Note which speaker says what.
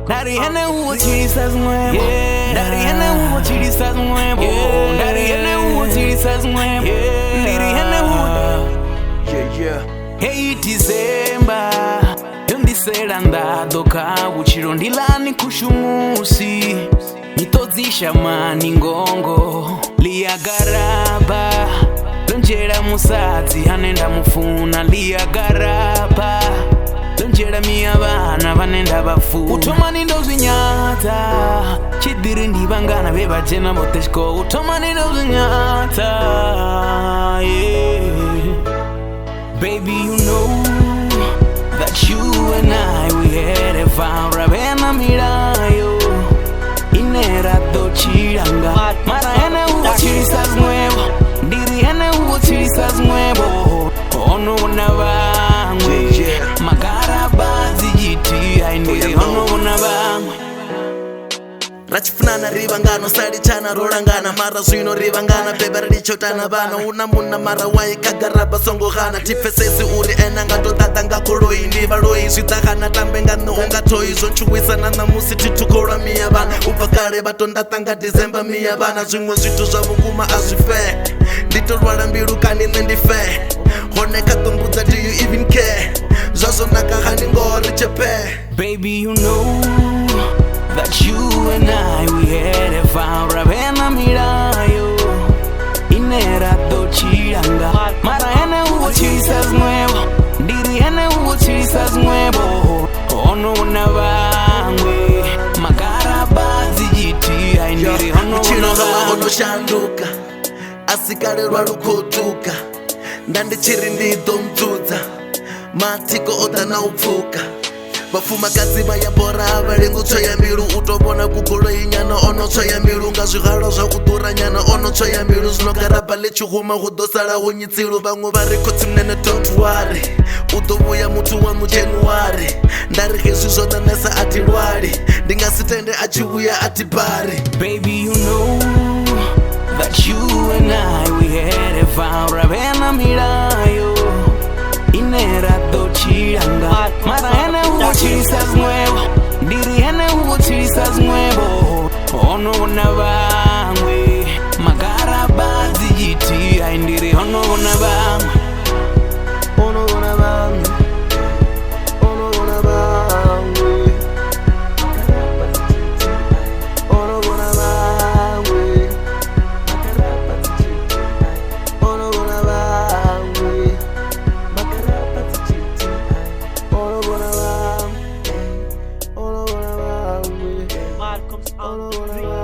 Speaker 1: Dari ene huo chilisa zmwebo Dari ene huo chilisa zmwebo Dari ene huo chilisa zmwebo Dari ene huo Hey December Yondisera ndadoka Uchiro ndilani kushumusi Nitozisha mani ngongo Liagaraba Lonjera musatsi hanenda mufuna Liagaraba Lonjera miyabana vanenda bafu Utomani ndozinyata Chidiri ndibangana beba jena moteshko Utomani ndozinyata yeah. Baby, you know that you and I, we had a vow. Ravena mirayo Inera do chiranga Mara ene huo chirisas nuevo Diri ene huo chirisas nuevo Ono unavangwe Magara bazi jiti Aindiri ono unavangwe
Speaker 2: Rachifunana rivangano sari chana rorangana mara zwino rivangana beba ridichotana bana unamuna mara wai kagaraba songo khana tifesesi uri enanga totata ngakoloi ndivaloi zvitakana tambengano ungatoi zonchuwisana namusi titukora miya bana ubvakare vatondatanga December miya bana zvimwe zvitu zvavukuma azvife nditorwara mbiru kani nendife honeka tombudza do you even care zvazonaka hani ngori chepe.
Speaker 1: Baby, you know that you and I, we had a vow. Ravena mirayo Inera do chiranga Mara ene huo chirisas nuevo Diri ene huo chirisas nuevo Ono unavangwe Magara bazi jiti Aindiri ono unavangwe
Speaker 2: ono shanduka Asikarerwa rukotuka Ndandichiri ndidomdzudza Matiko otana upfuka Vafumakadzi vayabora valengutsvoya mbilu utobona kugolo inyana onotsvoya mbilu nga zvigaro zvakudhura nyana onotsvoya mbilu zvinogara pale chihuma kudosara unyitsilu vamwe varikotsi mnene don't worry utovuya mutu wa mujanuary ndarike zvizvonanesa ati lwari ndingasitende achiuya ati bari.
Speaker 1: Baby, you know that you and I, we had a vow. Ravena mirayo Inera do chiranga Mara ene huo chirisas nuevo Diri ene huo chirisas nuevo Ono unavangwe Magara bazi jiti Aindiri ono unavangwe
Speaker 2: Ono unavangwe Ono unavangwe Ono unavangwe Ono unavangwe
Speaker 3: Malcolm's on the